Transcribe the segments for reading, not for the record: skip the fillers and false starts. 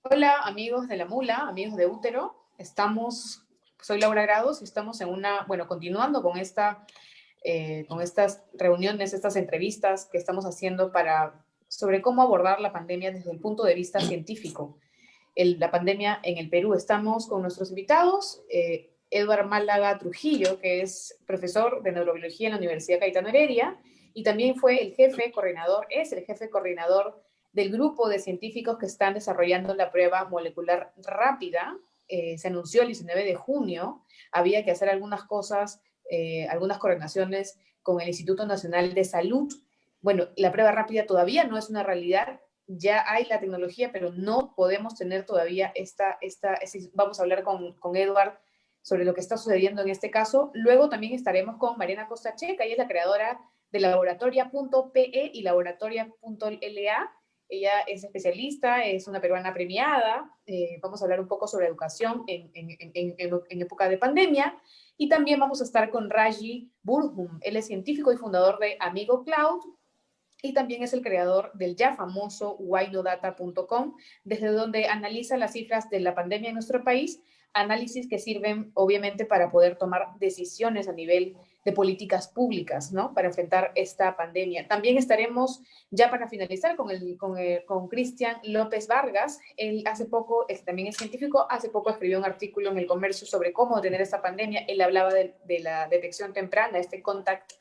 Hola amigos de la mula, amigos de Útero. Soy Laura Grados y estamos continuando con estas reuniones, estas entrevistas que estamos haciendo sobre cómo abordar la pandemia desde el punto de vista científico. La pandemia en el Perú. Estamos con nuestros invitados, Eduard Málaga Trujillo, que es profesor de neurobiología en la Universidad Cayetano Heredia, y también es el jefe coordinador del grupo de científicos que están desarrollando la prueba molecular rápida. Se anunció el 19 de junio, había que hacer algunas cosas, algunas coordinaciones con el Instituto Nacional de Salud. Bueno, la prueba rápida todavía no es una realidad, ya hay la tecnología, pero no podemos tener todavía vamos a hablar con Edward sobre lo que está sucediendo en este caso. Luego también estaremos con Mariana Costa-Checa, ella es la creadora de laboratoria.pe y laboratoria.la. Ella es especialista, es una peruana premiada. Vamos a hablar un poco sobre educación en época de pandemia. Y también vamos a estar con Raji Burhum. Él es científico y fundador de Amigo Cloud, y también es el creador del ya famoso whynodata.com, desde donde analiza las cifras de la pandemia en nuestro país, análisis que sirven obviamente para poder tomar decisiones a nivel de políticas públicas, ¿no? Para enfrentar esta pandemia. También estaremos, ya para finalizar, con Cristian López Vargas. Él también es científico, hace poco escribió un artículo en El Comercio sobre cómo detener esta pandemia. Él hablaba de la detección temprana, este contact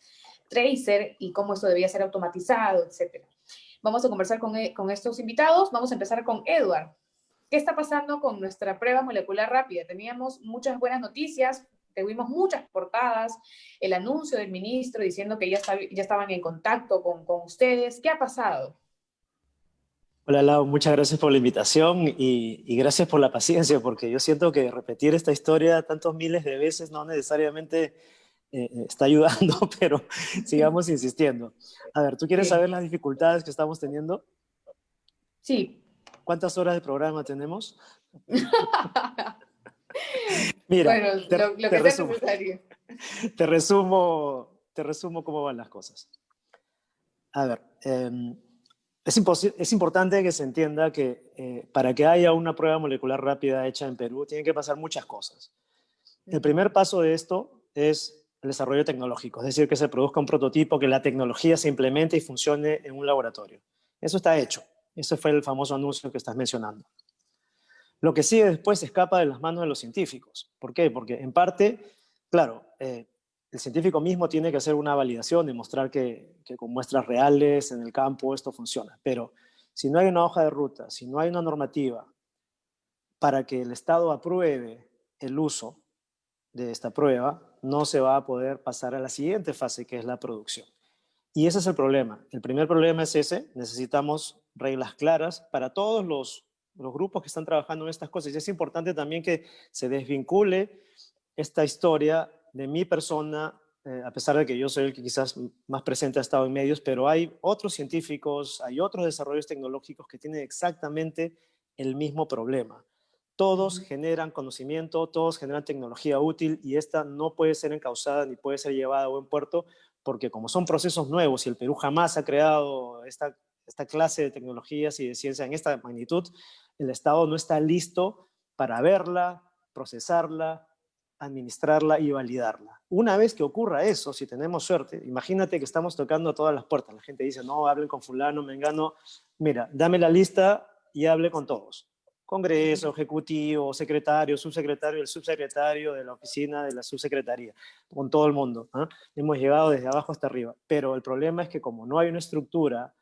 tracer, y cómo esto debía ser automatizado, etcétera. Vamos a conversar con estos invitados. Vamos a empezar con Edward. ¿Qué está pasando con nuestra prueba molecular rápida? Teníamos muchas buenas noticias, tuvimos muchas portadas, el anuncio del ministro diciendo que ya estaban en contacto con ustedes. ¿Qué ha pasado? Hola Lau, muchas gracias por la invitación y gracias por la paciencia, porque yo siento que repetir esta historia tantos miles de veces no necesariamente está ayudando, pero sigamos insistiendo. A ver, ¿tú quieres saber Sí. las dificultades que estamos teniendo? Sí. ¿Cuántas horas de programa tenemos? Mira, Bueno, te, lo te que sea resumo, necesario. te resumo cómo van las cosas. A ver, es importante que se entienda que para que haya una prueba molecular rápida hecha en Perú, tienen que pasar muchas cosas. El primer paso de esto es el desarrollo tecnológico, es decir, que se produzca un prototipo, que la tecnología se implemente y funcione en un laboratorio. Eso está hecho. Ese fue el famoso anuncio que estás mencionando. Lo que sigue después se escapa de las manos de los científicos. ¿Por qué? Porque en parte, claro, el científico mismo tiene que hacer una validación, demostrar que con muestras reales en el campo esto funciona. Pero si no hay una hoja de ruta, si no hay una normativa para que el Estado apruebe el uso de esta prueba, no se va a poder pasar a la siguiente fase, que es la producción. Y ese es el problema. El primer problema es ese. Necesitamos reglas claras para todos los grupos que están trabajando en estas cosas. Y es importante también que se desvincule esta historia de mi persona, a pesar de que yo soy el que quizás más presente ha estado en medios, pero hay otros científicos, hay otros desarrollos tecnológicos que tienen exactamente el mismo problema. Todos generan conocimiento, todos generan tecnología útil y esta no puede ser encauzada ni puede ser llevada a buen puerto porque como son procesos nuevos y el Perú jamás ha creado esta clase de tecnologías y de ciencia en esta magnitud, el Estado no está listo para verla, procesarla, administrarla y validarla. Una vez que ocurra eso, si tenemos suerte, imagínate que estamos tocando todas las puertas. La gente dice, no, hablen con fulano, mengano. Mira, dame la lista y hable con todos. Congreso, ejecutivo, secretario, subsecretario, el subsecretario de la oficina de la subsecretaría, con todo el mundo. Hemos llegado desde abajo hasta arriba. Pero el problema es que como no hay una estructura,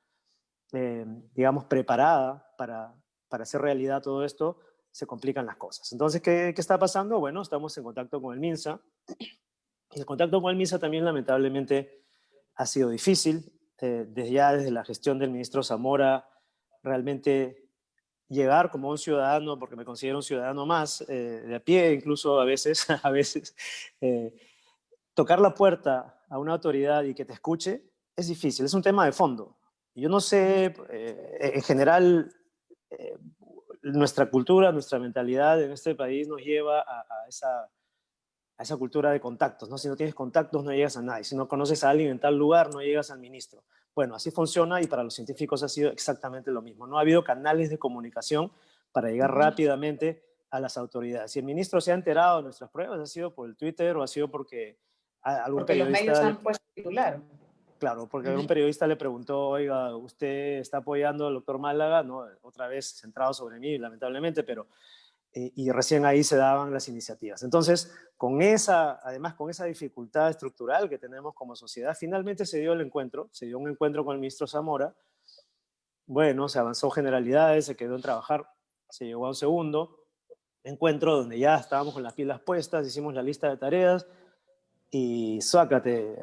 digamos, preparada para hacer realidad todo esto, se complican las cosas. Entonces, ¿qué está pasando? Bueno, estamos en contacto con el MINSA. Y el contacto con el MINSA también, lamentablemente, ha sido difícil. Desde la gestión del ministro Zamora, realmente llegar como un ciudadano, porque me considero un ciudadano más, de a pie incluso a veces, eh, tocar la puerta a una autoridad y que te escuche es difícil, es un tema de fondo. Yo no sé, en general, eh, nuestra cultura, nuestra mentalidad en este país nos lleva a esa cultura de contactos, ¿no? Si no tienes contactos no llegas a nadie, si no conoces a alguien en tal lugar no llegas al ministro. Bueno, así funciona y para los científicos ha sido exactamente lo mismo. No ha habido canales de comunicación para llegar rápidamente a las autoridades. Si el ministro se ha enterado de nuestras pruebas, ha sido por el Twitter o ha sido porque algún Porque los medios periodista, han puesto titular. claro, porque algún periodista le preguntó, oiga, ¿usted está apoyando al doctor Málaga? No, otra vez centrado sobre mí, lamentablemente, pero y recién ahí se daban las iniciativas. Entonces, además con esa dificultad estructural que tenemos como sociedad, finalmente se dio el encuentro, se dio un encuentro con el ministro Zamora. Bueno, se avanzó generalidades, se quedó en trabajar, se llegó a un segundo encuentro donde ya estábamos con las pilas puestas, hicimos la lista de tareas y suácate,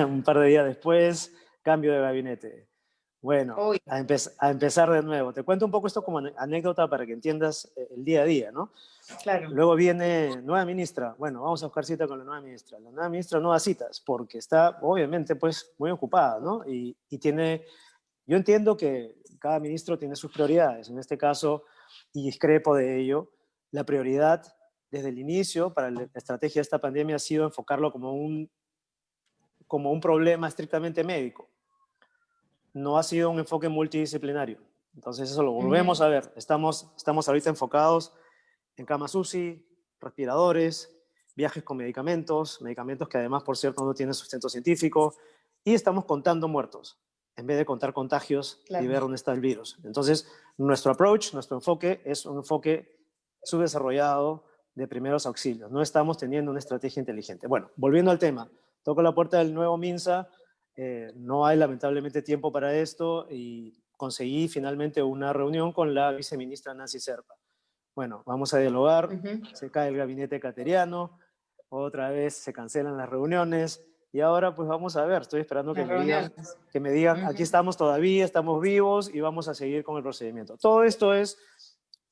un par de días después, cambio de gabinete. Bueno, Uy, a empezar de nuevo. Te cuento un poco esto como anécdota para que entiendas el día a día, ¿no? claro. Luego viene nueva ministra. Bueno, vamos a buscar cita con la nueva ministra. La nueva ministra no da citas porque está, obviamente, pues muy ocupada, ¿no? Y tiene, yo entiendo que cada ministro tiene sus prioridades. En este caso, y discrepo de ello, la prioridad desde el inicio para la estrategia de esta pandemia ha sido enfocarlo como un problema estrictamente médico. No ha sido un enfoque multidisciplinario. Entonces eso lo volvemos a ver. Estamos ahorita enfocados en camas UCI, respiradores, viajes con medicamentos que además, por cierto, no tienen sustento científico, y estamos contando muertos en vez de contar contagios y Claro. ver dónde está el virus. Entonces, nuestro approach, nuestro enfoque es un enfoque subdesarrollado de primeros auxilios. No estamos teniendo una estrategia inteligente. Bueno, volviendo al tema, toco la puerta del nuevo MINSA, no hay lamentablemente tiempo para esto y conseguí finalmente una reunión con la viceministra Nancy Serpa. Bueno, vamos a dialogar, se cae el gabinete cateriano, otra vez se cancelan las reuniones y ahora pues vamos a ver, estoy esperando Las reuniones. que me digan, aquí estamos todavía, estamos vivos y vamos a seguir con el procedimiento. Todo esto es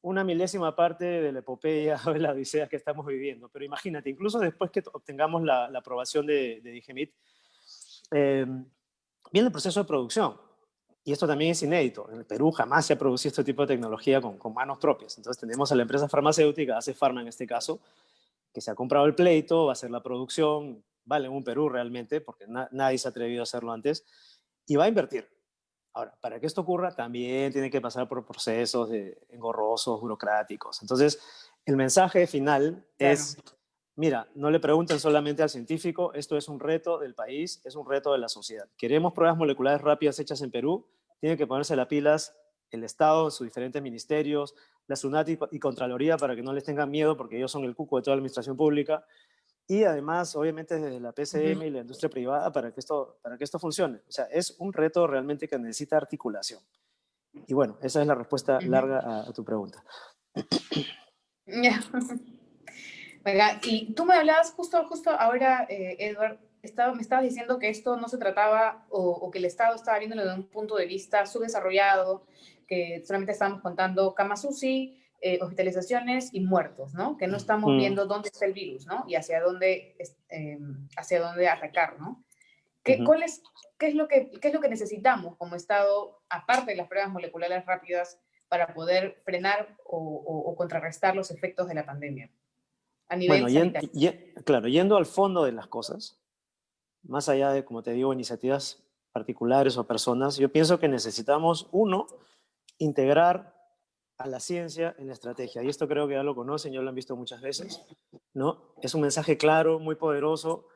una milésima parte de la epopeya o de la odisea que estamos viviendo, pero imagínate, incluso después que obtengamos la aprobación de DIGEMIT, viene el proceso de producción. Y esto también es inédito. En el Perú jamás se ha producido este tipo de tecnología con manos propias. Entonces tenemos a la empresa farmacéutica, Ace Pharma en este caso, que se ha comprado el pleito, va a hacer la producción, vale en un Perú realmente, porque nadie se ha atrevido a hacerlo antes, y va a invertir. Ahora, para que esto ocurra, también tiene que pasar por procesos engorrosos, burocráticos. Entonces, el mensaje final Claro. es, mira, no le pregunten solamente al científico, esto es un reto del país, es un reto de la sociedad. Queremos pruebas moleculares rápidas hechas en Perú, tiene que ponerse las pilas el Estado, sus diferentes ministerios, la SUNAT y Contraloría para que no les tengan miedo porque ellos son el cuco de toda la administración pública y además, obviamente, desde la PCM y la industria privada para que esto funcione. O sea, es un reto realmente que necesita articulación. Y bueno, esa es la respuesta larga a tu pregunta. Yeah. Venga, y tú me hablabas justo ahora, Edward, me estabas diciendo que esto no se trataba o que el Estado estaba viéndolo desde un punto de vista subdesarrollado, que solamente estábamos contando camas UCI, hospitalizaciones y muertos, ¿no? Que no estamos viendo dónde está el virus, ¿no? Y hacia dónde atacar, ¿no? ¿Qué es lo que necesitamos como Estado, aparte de las pruebas moleculares rápidas, para poder frenar o contrarrestar los efectos de la pandemia a nivel Bueno, sanitario? claro, yendo al fondo de las cosas, más allá de, como te digo, iniciativas particulares o personas, yo pienso que necesitamos, uno, integrar a la ciencia en la estrategia. Y esto creo que ya lo conocen, ya lo han visto muchas veces, ¿no? Es un mensaje claro, muy poderoso,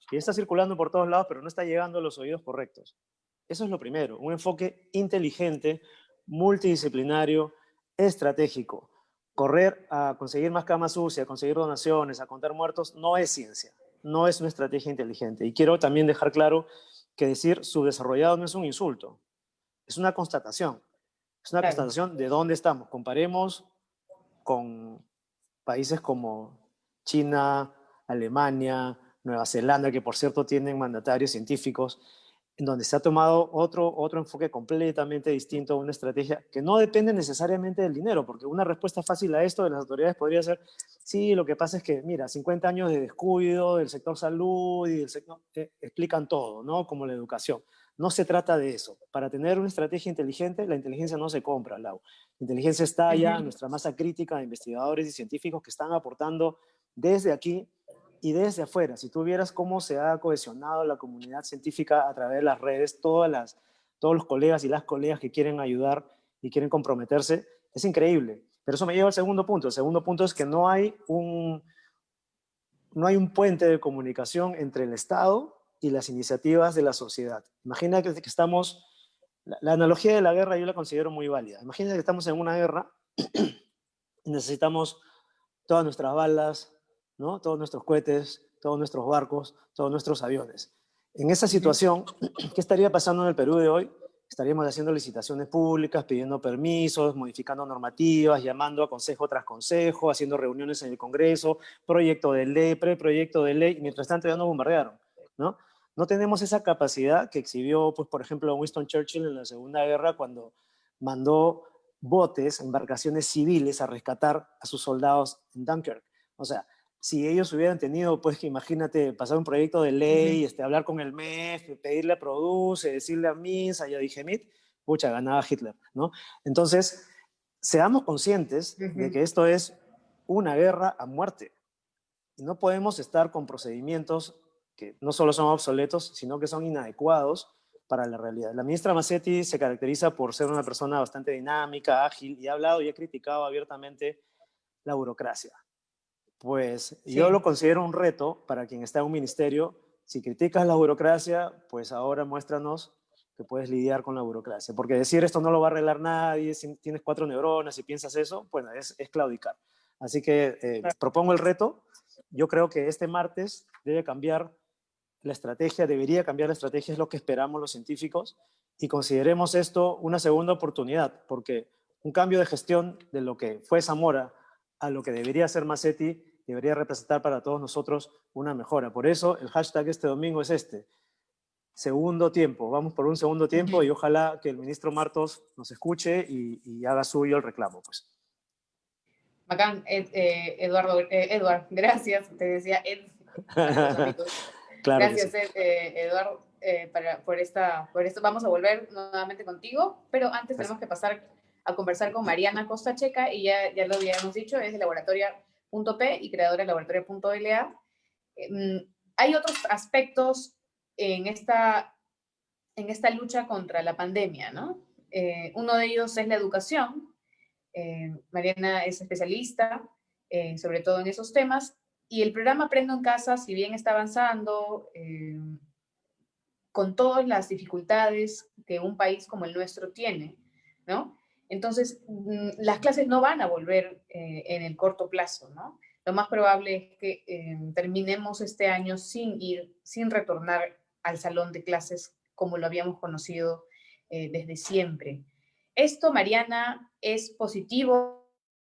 que está circulando por todos lados, pero no está llegando a los oídos correctos. Eso es lo primero, un enfoque inteligente, multidisciplinario, estratégico. Correr a conseguir más camas UCI, a conseguir donaciones, a contar muertos, no es ciencia, no es una estrategia inteligente. Y quiero también dejar claro que decir subdesarrollado no es un insulto, es una constatación. Es una Claro. constatación de dónde estamos. Comparemos con países como China, Alemania, Nueva Zelanda, que por cierto tienen mandatarios científicos, en donde se ha tomado otro enfoque completamente distinto a una estrategia que no depende necesariamente del dinero, porque una respuesta fácil a esto de las autoridades podría ser, sí, lo que pasa es que, mira, 50 años de descuido del sector salud y del sector, explican todo, ¿no? Como la educación. No se trata de eso. Para tener una estrategia inteligente, la inteligencia no se compra, Lau. La inteligencia está allá en nuestra masa crítica de investigadores y científicos que están aportando desde aquí y desde afuera. Si tú vieras cómo se ha cohesionado la comunidad científica a través de las redes, todas todos los colegas y las colegas que quieren ayudar y quieren comprometerse, es increíble. Pero eso me lleva al segundo punto. El segundo punto es que no hay un puente de comunicación entre el Estado y las iniciativas de la sociedad. Imagina que estamos, la analogía de la guerra yo la considero muy válida. Imagina que estamos en una guerra y necesitamos todas nuestras balas, ¿no? Todos nuestros cohetes, todos nuestros barcos, todos nuestros aviones. En esa situación, ¿qué estaría pasando en el Perú de hoy? Estaríamos haciendo licitaciones públicas, pidiendo permisos, modificando normativas, llamando a consejo tras consejo, haciendo reuniones en el Congreso, proyecto de ley, preproyecto de ley, y mientras tanto ya nos bombardearon, ¿no? No tenemos esa capacidad que exhibió, pues, por ejemplo, Winston Churchill en la Segunda Guerra cuando mandó botes, embarcaciones civiles a rescatar a sus soldados en Dunkirk. O sea, si ellos hubieran tenido, pues que imagínate, pasar un proyecto de ley, hablar con el MEF, pedirle a Produce, decirle a Minsa y a Digemit, pucha, ganaba Hitler, ¿no? Entonces, seamos conscientes de que esto es una guerra a muerte. Y no podemos estar con procedimientos que no solo son obsoletos, sino que son inadecuados para la realidad. La ministra Massetti se caracteriza por ser una persona bastante dinámica, ágil, y ha hablado y ha criticado abiertamente la burocracia. Pues sí, yo lo considero un reto para quien está en un ministerio. Si criticas la burocracia, pues ahora muéstranos que puedes lidiar con la burocracia. Porque decir esto no lo va a arreglar nadie, si tienes 4 neuronas y piensas eso, bueno, es claudicar. Así que propongo el reto. Yo creo que este martes debe cambiar la estrategia, debería cambiar la estrategia, es lo que esperamos los científicos, y consideremos esto una segunda oportunidad, porque un cambio de gestión de lo que fue Zamora a lo que debería ser Massetti debería representar para todos nosotros una mejora. Por eso el hashtag este domingo es este, segundo tiempo. Vamos por un segundo tiempo y ojalá que el ministro Martos nos escuche y haga suyo el reclamo, pues. Bacán, Edward, gracias, te decía Ed. Claro, gracias, sí. Eduardo, por esto. Vamos a volver nuevamente contigo, pero antes tenemos que pasar a conversar con Mariana Costa Checa, y ya lo habíamos dicho, es de Laboratoria.p y creadora de Laboratoria.la. Hay otros aspectos en esta lucha contra la pandemia, ¿no? Uno de ellos es la educación. Mariana es especialista, sobre todo en esos temas, y el programa Aprendo en Casa, si bien está avanzando, con todas las dificultades que un país como el nuestro tiene, ¿no? Entonces, las clases no van a volver en el corto plazo, ¿no? Lo más probable es que terminemos este año sin retornar al salón de clases como lo habíamos conocido desde siempre. Esto, Mariana, ¿es positivo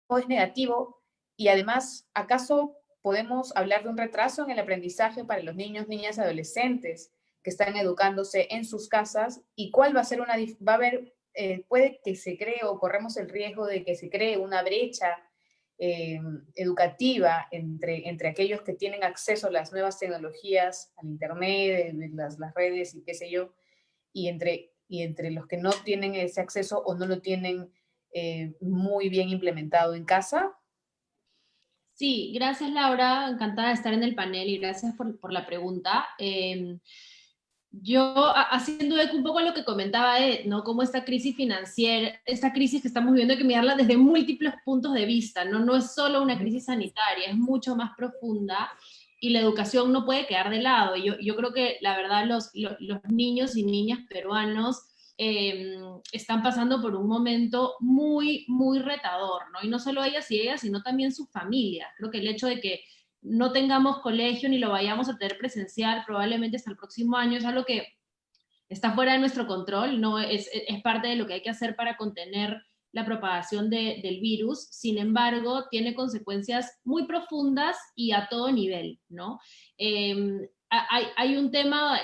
o es negativo? Y además, ¿acaso podemos hablar de un retraso en el aprendizaje para los niños, niñas y adolescentes que están educándose en sus casas? ¿Y cuál va a ser va a haber, puede que se cree, o corremos el riesgo de que se cree una brecha educativa entre aquellos que tienen acceso a las nuevas tecnologías, al internet, las redes y qué sé yo, y entre los que no tienen ese acceso o no lo tienen muy bien implementado en casa? Sí, gracias Laura, encantada de estar en el panel y gracias por la pregunta. Yo, haciendo eco un poco a lo que comentaba Ed, ¿no? Como esta crisis financiera, esta crisis que estamos viviendo, hay que mirarla desde múltiples puntos de vista, ¿no? No es solo una crisis sanitaria, es mucho más profunda, y la educación no puede quedar de lado. Yo creo que, la verdad, los niños y niñas peruanos están pasando por un momento muy, muy retador, ¿no? Y no solo ellas y ellas, sino también sus familias. Creo que el hecho de que no tengamos colegio ni lo vayamos a tener presencial probablemente hasta el próximo año es algo que está fuera de nuestro control, no es parte de lo que hay que hacer para contener la propagación del virus. Sin embargo, tiene consecuencias muy profundas y a todo nivel, ¿no? Hay un tema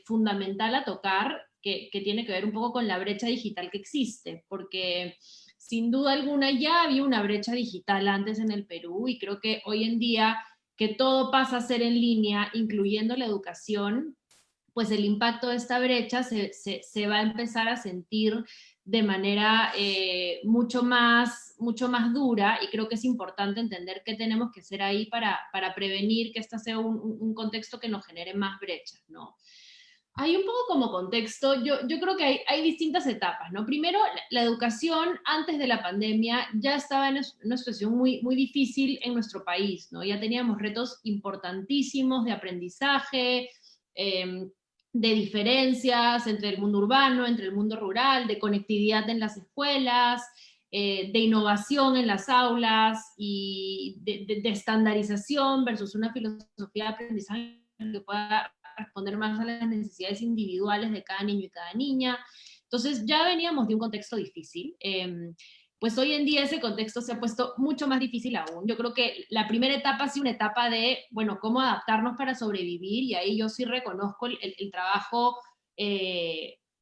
fundamental a tocar que tiene que ver un poco con la brecha digital que existe, porque sin duda alguna ya había una brecha digital antes en el Perú, y creo que hoy en día que todo pasa a ser en línea, incluyendo la educación, pues el impacto de esta brecha se va a empezar a sentir de manera mucho más dura, y creo que es importante entender qué tenemos que hacer ahí para prevenir que este sea un contexto que nos genere más brechas, ¿no? Hay un poco como contexto, yo creo que hay distintas etapas, ¿no? Primero, la educación antes de la pandemia ya estaba en una situación muy, muy difícil en nuestro país, ¿no? Ya teníamos retos importantísimos de aprendizaje, de diferencias entre el mundo urbano, entre el mundo rural, de conectividad en las escuelas, de innovación en las aulas y de estandarización versus una filosofía de aprendizaje que pueda responder más a las necesidades individuales de cada niño y cada niña. Entonces ya veníamos de un contexto difícil. Pues hoy en día ese contexto se ha puesto mucho más difícil aún. Yo creo que la primera etapa ha sido una etapa de, bueno, cómo adaptarnos para sobrevivir, y ahí yo sí reconozco el trabajo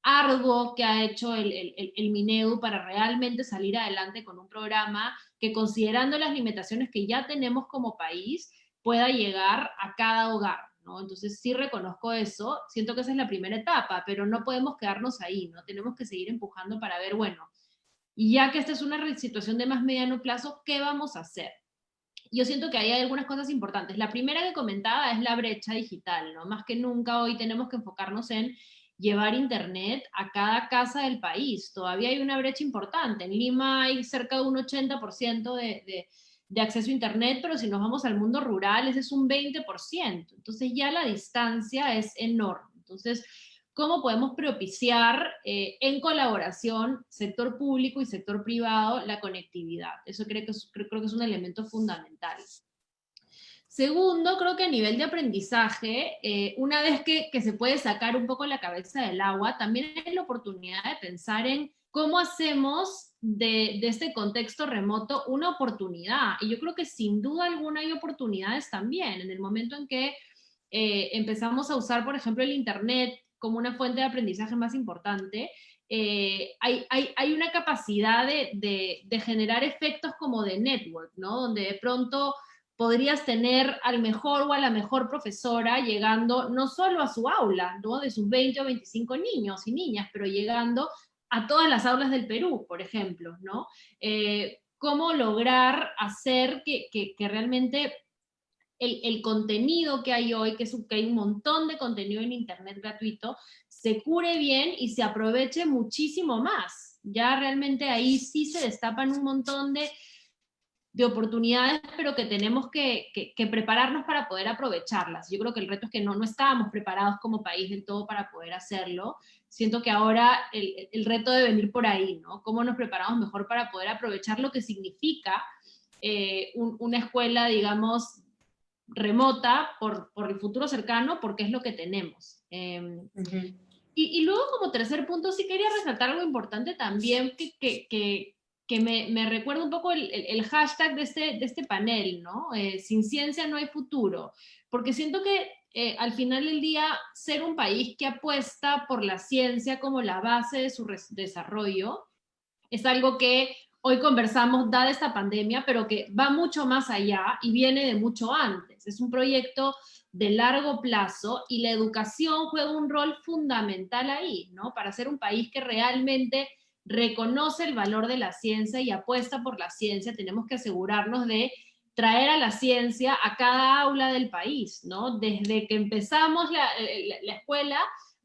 arduo que ha hecho el Minedu para realmente salir adelante con un programa que, considerando las limitaciones que ya tenemos como país, pueda llegar a cada hogar, ¿no? Entonces sí reconozco eso, siento que esa es la primera etapa, pero no podemos quedarnos ahí, ¿no? Tenemos que seguir empujando para ver, bueno, y ya que esta es una situación de más mediano plazo, ¿qué vamos a hacer? Yo siento que ahí hay algunas cosas importantes. La primera que comentaba es la brecha digital, ¿no? Más que nunca hoy tenemos que enfocarnos en llevar internet a cada casa del país. Todavía hay una brecha importante. En Lima hay cerca de un 80% de acceso a internet, pero si nos vamos al mundo rural, ese es un 20%. Entonces ya la distancia es enorme. Entonces, ¿cómo podemos propiciar en colaboración sector público y sector privado la conectividad? Eso creo que es un elemento fundamental. Segundo, creo que a nivel de aprendizaje, una vez que se puede sacar un poco la cabeza del agua, también hay la oportunidad de pensar en cómo hacemos de este contexto remoto una oportunidad. Y yo creo que sin duda alguna hay oportunidades también. En el momento en que empezamos a usar, por ejemplo, el Internet como una fuente de aprendizaje más importante, hay una capacidad de generar efectos como de network, ¿no? Donde de pronto podrías tener al mejor o a la mejor profesora llegando no solo a su aula, ¿no? De sus 20 o 25 niños y niñas, pero llegando a todas las aulas del Perú, por ejemplo, ¿no? Cómo lograr hacer que realmente el contenido que hay hoy, que hay un montón de contenido en Internet gratuito, se cure bien y se aproveche muchísimo más. Ya realmente ahí sí se destapan un montón de oportunidades, pero que tenemos que prepararnos para poder aprovecharlas. Yo creo que el reto es que no estábamos preparados como país del todo para poder hacerlo. Siento que ahora el reto debe venir por ahí, ¿no? ¿Cómo nos preparamos mejor para poder aprovechar lo que significa una escuela, digamos, remota por el futuro cercano, porque es lo que tenemos? Y luego, como tercer punto, sí quería resaltar algo importante también que me recuerda un poco el hashtag de este panel, ¿no? Sin ciencia no hay futuro, porque siento que al final del día, ser un país que apuesta por la ciencia como la base de su desarrollo es algo que hoy conversamos dada esta pandemia, pero que va mucho más allá y viene de mucho antes. Es un proyecto de largo plazo y la educación juega un rol fundamental ahí, ¿no? Para ser un país que realmente reconoce el valor de la ciencia y apuesta por la ciencia, tenemos que asegurarnos de traer a la ciencia a cada aula del país, ¿no? Desde que empezamos la escuela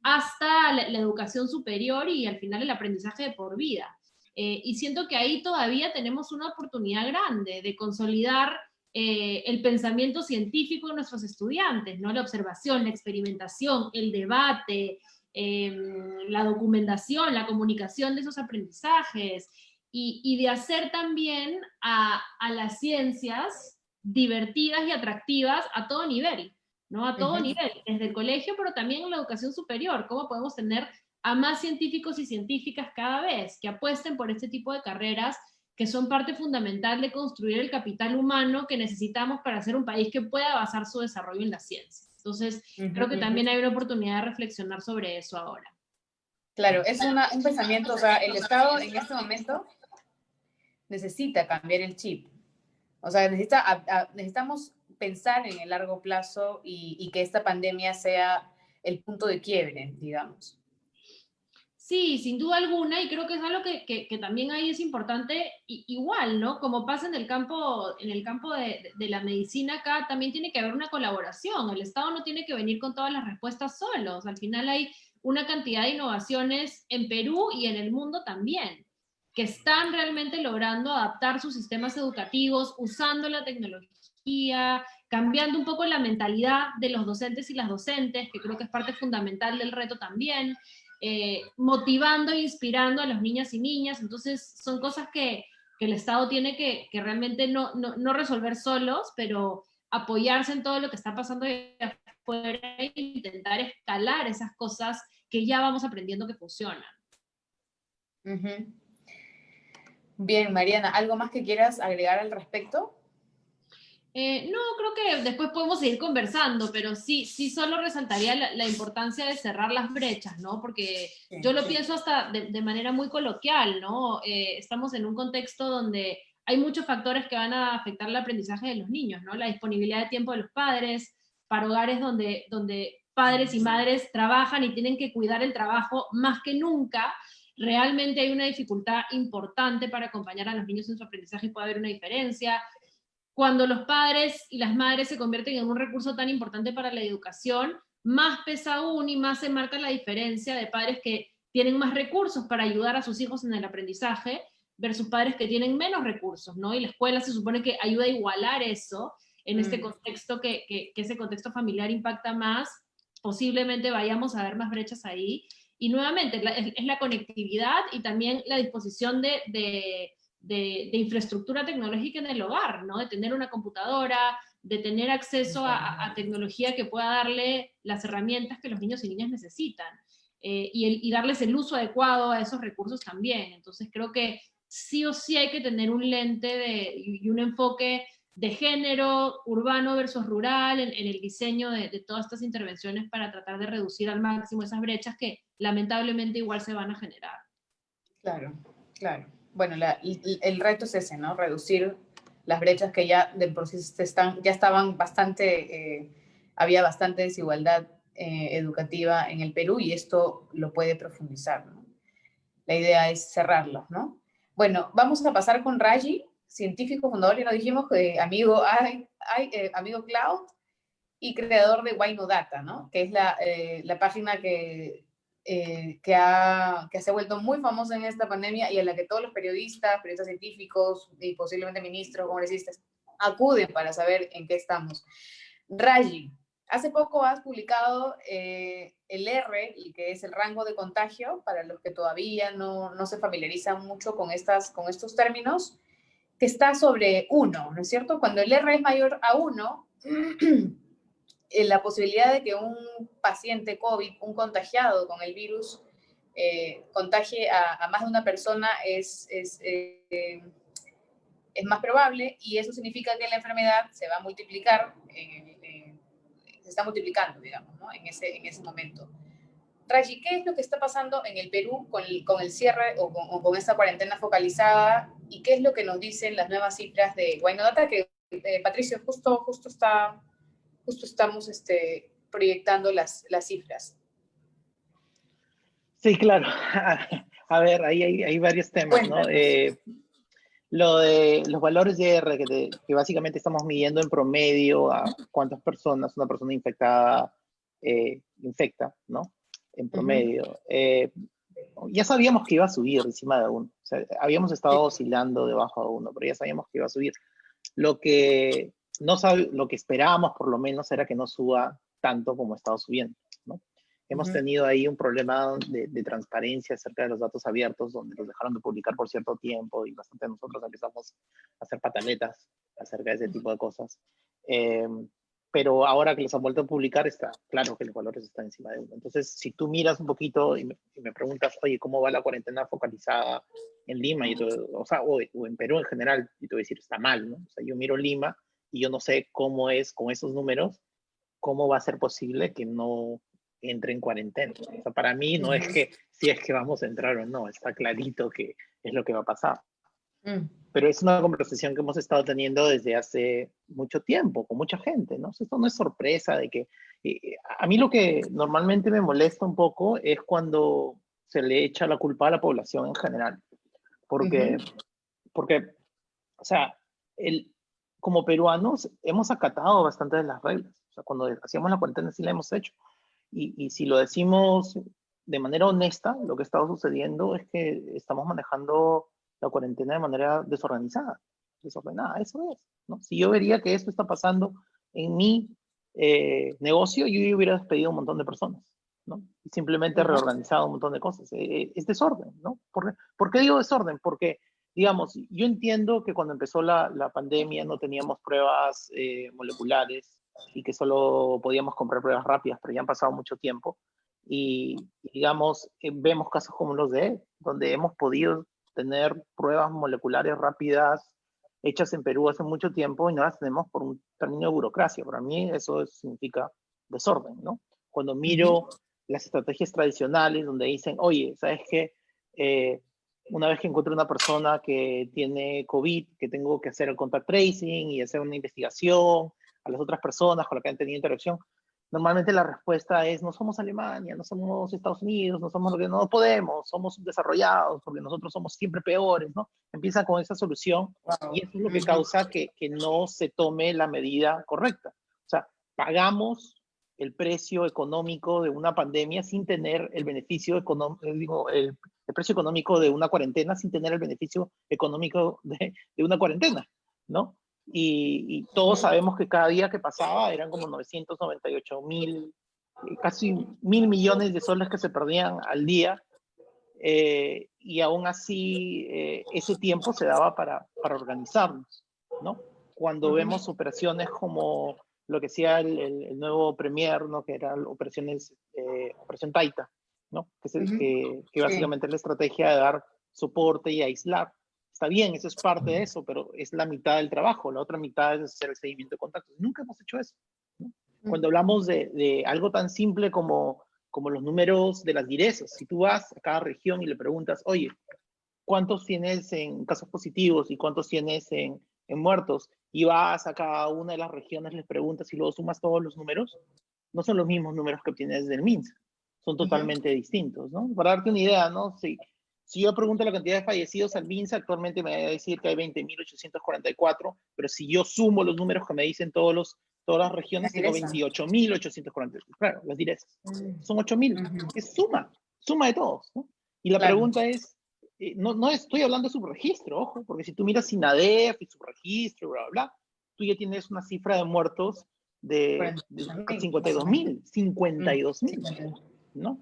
hasta la educación superior y al final el aprendizaje de por vida. Y siento que ahí todavía tenemos una oportunidad grande de consolidar el pensamiento científico de nuestros estudiantes, ¿no? La observación, la experimentación, el debate, la documentación, la comunicación de esos aprendizajes y de hacer también a las ciencias divertidas y atractivas a todo nivel, ¿no? A todo nivel, desde el colegio, pero también en la educación superior. ¿Cómo podemos tener a más científicos y científicas cada vez que apuesten por este tipo de carreras que son parte fundamental de construir el capital humano que necesitamos para ser un país que pueda basar su desarrollo en la ciencia? Entonces, creo que también hay una oportunidad de reflexionar sobre eso ahora. Claro, es un pensamiento, o sea, el Estado en este momento necesita cambiar el chip. O sea, necesitamos pensar en el largo plazo y que esta pandemia sea el punto de quiebre, digamos. Sí, sin duda alguna, y creo que es algo que también ahí es importante, igual, ¿no? Como pasa en el campo de la medicina acá, también tiene que haber una colaboración. El Estado no tiene que venir con todas las respuestas solos. Al final hay una cantidad de innovaciones en Perú y en el mundo también, que están realmente logrando adaptar sus sistemas educativos, usando la tecnología, cambiando un poco la mentalidad de los docentes y las docentes, que creo que es parte fundamental del reto también. Motivando e inspirando a las niñas y niñas. Entonces son cosas que el Estado tiene que realmente no resolver solos, pero apoyarse en todo lo que está pasando de afuera e intentar escalar esas cosas que ya vamos aprendiendo que funcionan. Ujú. Bien, Mariana, ¿algo más que quieras agregar al respecto? No, creo que después podemos seguir conversando, pero sí solo resaltaría la importancia de cerrar las brechas, ¿no? Porque Sí, yo lo sí. pienso hasta de manera muy coloquial, ¿no? Estamos en un contexto donde hay muchos factores que van a afectar el aprendizaje de los niños, ¿no? La disponibilidad de tiempo de los padres, para hogares donde padres y madres trabajan y tienen que cuidar el trabajo más que nunca. Realmente hay una dificultad importante para acompañar a los niños en su aprendizaje y puede haber una diferencia. Cuando los padres y las madres se convierten en un recurso tan importante para la educación, más pesa aún y más se marca la diferencia de padres que tienen más recursos para ayudar a sus hijos en el aprendizaje versus padres que tienen menos recursos, ¿no? Y la escuela se supone que ayuda a igualar eso en este contexto que ese contexto familiar impacta más, posiblemente vayamos a ver más brechas ahí. Y nuevamente, es la conectividad y también la disposición de infraestructura tecnológica en el hogar, ¿no? De tener una computadora, de tener acceso a tecnología que pueda darle las herramientas que los niños y niñas necesitan. Y darles el uso adecuado a esos recursos también. Entonces creo que sí o sí hay que tener un lente y un enfoque de género, urbano versus rural, en el diseño de todas estas intervenciones para tratar de reducir al máximo esas brechas que lamentablemente igual se van a generar. Claro, claro. Bueno, el reto es ese, ¿no? Reducir las brechas que ya de por sí ya estaban bastante, había bastante desigualdad educativa en el Perú y esto lo puede profundizar, ¿no? La idea es cerrarlos, ¿no? Bueno, vamos a pasar con Raji, científico fundador, ya lo dijimos, amigo Cloud y creador de Data, ¿no? Que es la página que se ha vuelto muy famosa en esta pandemia y en la que todos los periodistas científicos y posiblemente ministros, congresistas, acuden para saber en qué estamos. Raji, hace poco has publicado el R, que es el rango de contagio, para los que todavía no se familiarizan mucho con estos términos, que está sobre 1, ¿no es cierto? Cuando el R es mayor a 1, la posibilidad de que un paciente COVID, un contagiado con el virus, contagie a más de una persona es más probable y eso significa que la enfermedad se va a multiplicar, se está multiplicando, digamos, ¿no? en ese momento. Raji, ¿qué es lo que está pasando en el Perú con el cierre o con esta cuarentena focalizada? ¿Y qué es lo que nos dicen las nuevas cifras de Data? Que Patricio, justo estamos proyectando las cifras. Sí, claro. A ver, ahí hay varios temas, ¿no? Lo de los valores de R, que básicamente estamos midiendo en promedio a cuántas personas una persona infectada infecta, ¿no? En promedio. Ya sabíamos que iba a subir encima de 1. O sea, habíamos estado oscilando debajo de 1, pero ya sabíamos que iba a subir. Lo que esperábamos, por lo menos, era que no suba tanto como ha estado subiendo, ¿no? Hemos tenido ahí un problema de transparencia acerca de los datos abiertos, donde los dejaron de publicar por cierto tiempo y bastante nosotros empezamos a hacer pataletas acerca de ese tipo de cosas. Pero ahora que los han vuelto a publicar, está claro que los valores están encima de 1. Entonces, si tú miras un poquito y me preguntas, oye, ¿cómo va la cuarentena focalizada en Lima? O en Perú en general, y te voy a decir, está mal, ¿no? O sea, yo miro Lima y yo no sé cómo es con esos números, cómo va a ser posible que no entre en cuarentena. O sea, para mí no es que si es que vamos a entrar o no, está clarito que es lo que va a pasar. Pero es una conversación que hemos estado teniendo desde hace mucho tiempo, con mucha gente, ¿no? Esto no es sorpresa de que... a mí lo que normalmente me molesta un poco es cuando se le echa la culpa a la población en general. Porque, porque o sea, como peruanos hemos acatado bastante de las reglas. O sea, cuando hacíamos la cuarentena sí la hemos hecho. Y si lo decimos de manera honesta, lo que ha estado sucediendo es que estamos manejando la cuarentena de manera desorganizada. Desordenada, eso es, ¿no? Si yo vería que esto está pasando en mi negocio, yo hubiera despedido a un montón de personas, ¿no? Y simplemente reorganizado un montón de cosas. Es desorden, ¿no? ¿Por qué digo desorden? Porque, digamos, yo entiendo que cuando empezó la pandemia no teníamos pruebas moleculares y que solo podíamos comprar pruebas rápidas, pero ya han pasado mucho tiempo. Y digamos, vemos casos como los de él, donde hemos podido tener pruebas moleculares rápidas hechas en Perú hace mucho tiempo y no las tenemos por un término de burocracia. Para mí eso significa desorden, ¿no? Cuando miro las estrategias tradicionales donde dicen, oye, ¿sabes qué? Una vez que encuentro una persona que tiene COVID, que tengo que hacer el contact tracing y hacer una investigación a las otras personas con las que han tenido interacción, normalmente la respuesta es, no somos Alemania, no somos Estados Unidos, no somos lo que no podemos, somos subdesarrollados, porque nosotros somos siempre peores, ¿no? Empieza con esa solución y eso es lo que causa que no se tome la medida correcta. O sea, pagamos el precio económico de una pandemia sin tener el beneficio económico, digo, el precio económico de una cuarentena sin tener el beneficio económico de una cuarentena, ¿no? Y todos sabemos que cada día que pasaba eran como 998.000, casi 1.000 millones de soles que se perdían al día, y aún así ese tiempo se daba para organizarnos, ¿no? Cuando vemos operaciones como lo que hacía el nuevo Premier, ¿no? Que era Operación Taita, ¿no? Que básicamente es la estrategia de dar soporte y aislar. Está bien, eso es parte de eso, pero es la mitad del trabajo. La otra mitad es hacer el seguimiento de contactos. Nunca hemos hecho eso, ¿no? Cuando hablamos de algo tan simple como los números de las direzas, si tú vas a cada región y le preguntas, oye, ¿cuántos tienes en casos positivos y cuántos tienes en muertos? Y vas a cada una de las regiones, les preguntas y luego sumas todos los números, no son los mismos números que obtienes del MINSA, son totalmente distintos, ¿no? Para darte una idea, ¿no? Si yo pregunto la cantidad de fallecidos al MINSA, actualmente me va a decir que hay 20.844, pero si yo sumo los números que me dicen todas las regiones, tengo 28.844. Claro, las direzas. Son 8.000. Es suma de todos, ¿no? Y la pregunta es, no estoy hablando de subregistro, ojo, porque si tú miras SINADEF y subregistro, bla, bla, bla, tú ya tienes una cifra de muertos de 52.000, ¿no?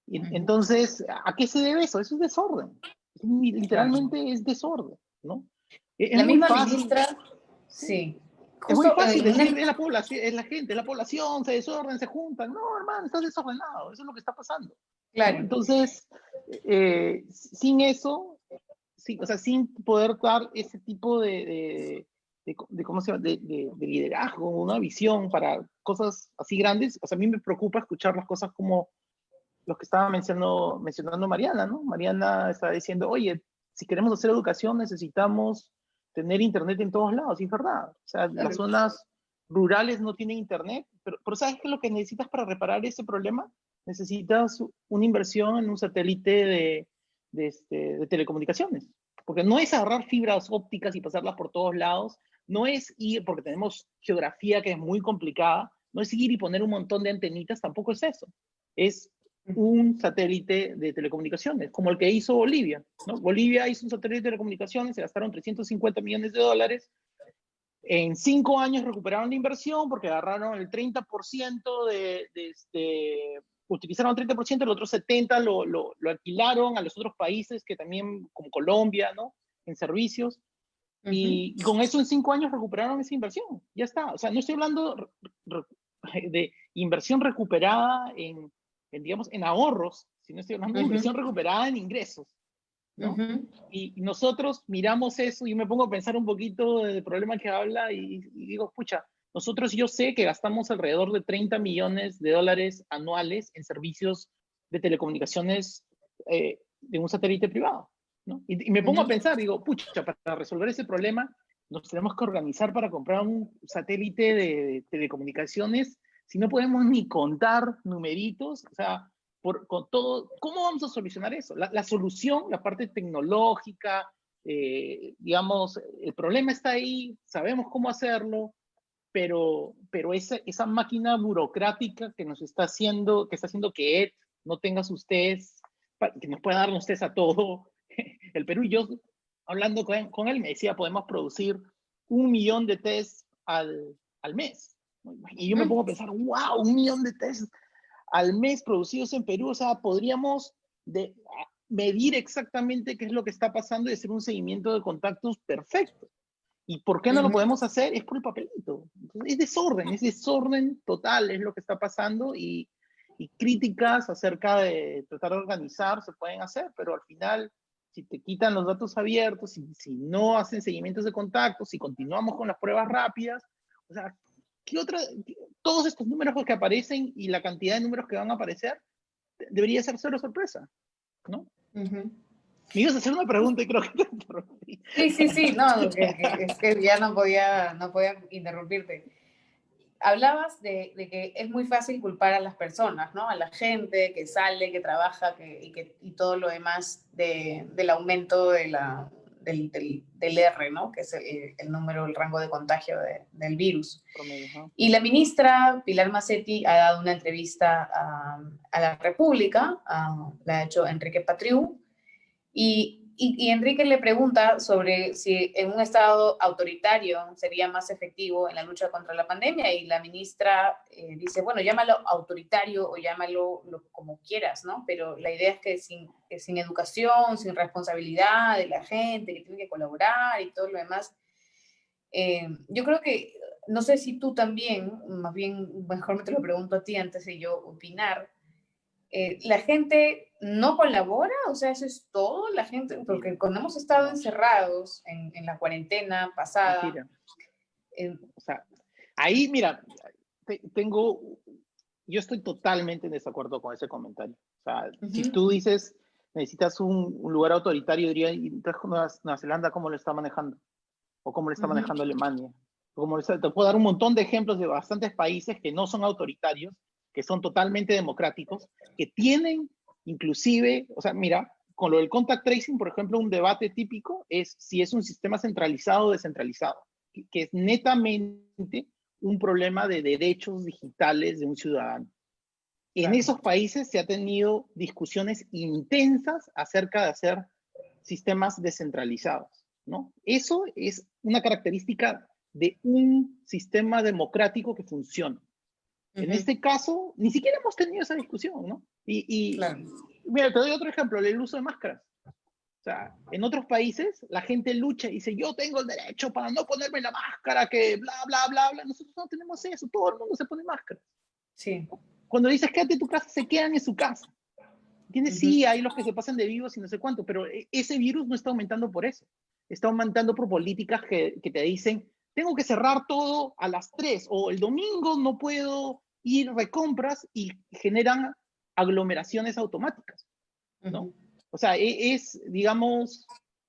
Y entonces, ¿a qué se debe eso? Eso es desorden. Literalmente es desorden, ¿no? La misma ministra, sí. Es muy fácil decir, es la población, es la gente, es la población, se desorden, se juntan. No, hermano, estás desordenado, eso es lo que está pasando. Claro. ¿No? Entonces, sin eso, o sea, sin poder dar ese tipo ¿cómo se llama? De liderazgo, una visión para cosas así grandes, o sea, a mí me preocupa escuchar las cosas como los que estaba mencionando Mariana, ¿no? Mariana estaba diciendo, oye, si queremos hacer educación necesitamos tener internet en todos lados, y es verdad. O sea, las zonas rurales no tienen internet, pero ¿sabes qué es lo que necesitas para reparar ese problema? Necesitas una inversión en un satélite de telecomunicaciones, porque no es agarrar fibras ópticas y pasarlas por todos lados, no es ir, porque tenemos geografía que es muy complicada, no es ir y poner un montón de antenitas, tampoco es eso. Es un satélite de telecomunicaciones, como el que hizo Bolivia, ¿no? Bolivia hizo un satélite de telecomunicaciones, se gastaron $350 millones. En 5 años recuperaron la inversión porque agarraron el 30% utilizaron el 30%, el otro 70% lo alquilaron a los otros países que también, como Colombia, ¿no? En servicios. Y con eso en 5 años recuperaron esa inversión. Ya está. O sea, no estoy hablando de inversión recuperada digamos, en ahorros, sino estoy hablando de inversión recuperada en ingresos, ¿no? Y nosotros miramos eso y me pongo a pensar un poquito del problema que habla y digo, pucha, nosotros yo sé que gastamos alrededor de $30 millones anuales en servicios de telecomunicaciones de un satélite privado, ¿no? Y me pongo a pensar, digo, pucha, para resolver ese problema nos tenemos que organizar para comprar un satélite de telecomunicaciones si no podemos ni contar numeritos. O sea, con todo, ¿cómo vamos a solucionar eso? La solución, la parte tecnológica, digamos, el problema está ahí, sabemos cómo hacerlo, pero esa máquina burocrática que nos está haciendo, que está haciendo que Ed no tenga sus tests, que nos pueda dar los tests a todo. El Perú, yo hablando con él, me decía, podemos producir 1 millón de tests al mes. Y yo me pongo a pensar, wow, 1 millón de tests al mes producidos en Perú, o sea, podríamos medir exactamente qué es lo que está pasando y hacer un seguimiento de contactos perfecto. ¿Y por qué no lo podemos hacer? Es por el papelito. Entonces, es desorden total, es lo que está pasando y críticas acerca de tratar de organizar se pueden hacer, pero al final, si te quitan los datos abiertos, si no hacen seguimientos de contactos, si continuamos con las pruebas rápidas, o sea, todos estos números que aparecen y la cantidad de números que van a aparecer debería ser cero sorpresa, ¿no? Me ibas a hacer una pregunta y creo que te interrumpí. Sí, no, es que ya no podía interrumpirte. Hablabas de que es muy fácil culpar a las personas, ¿no? A la gente que sale, que trabaja y todo lo demás del aumento del R, ¿no? Que es el número, el rango de contagio del virus. Y la ministra Pilar Macetti ha dado una entrevista a La República, la ha hecho Enrique Patriu, y Enrique le pregunta sobre si en un estado autoritario sería más efectivo en la lucha contra la pandemia, y la ministra dice, bueno, llámalo autoritario o llámalo como quieras, ¿no? Pero la idea es que sin educación, sin responsabilidad de la gente que tiene que colaborar y todo lo demás, yo creo que, no sé si tú también, más bien, mejor me te lo pregunto a ti antes de yo opinar, la gente no colabora, o sea, eso es todo, la gente, porque cuando hemos estado encerrados en la cuarentena pasada. O sea, ahí, mira, yo estoy totalmente en desacuerdo con ese comentario. O sea, si tú dices, necesitas un lugar autoritario, diría, ¿y entonces Nueva Zelanda cómo lo está manejando? ¿O cómo lo está manejando Alemania? Te puedo dar un montón de ejemplos de bastantes países que no son autoritarios, que son totalmente democráticos, que tienen inclusive, o sea, mira, con lo del contact tracing, por ejemplo, un debate típico es si es un sistema centralizado o descentralizado, que es netamente un problema de derechos digitales de un ciudadano. En esos países se ha tenido discusiones intensas acerca de hacer sistemas descentralizados, ¿no? Eso es una característica de un sistema democrático que funciona. En este caso, ni siquiera hemos tenido esa discusión, ¿no? Mira, te doy otro ejemplo, el uso de máscaras. O sea, en otros países la gente lucha y dice, yo tengo el derecho para no ponerme la máscara, que bla, bla, bla, bla. Nosotros no tenemos eso, todo el mundo se pone máscara. Sí. Cuando dices quédate en tu casa, se quedan en su casa. ¿Entiendes? Sí, hay los que se pasan de vivos y no sé cuánto, pero ese virus no está aumentando por eso. Está aumentando por políticas que te dicen, tengo que cerrar todo a las 3 o el domingo no puedo ir de compras, y generan aglomeraciones automáticas, ¿no? O sea, digamos,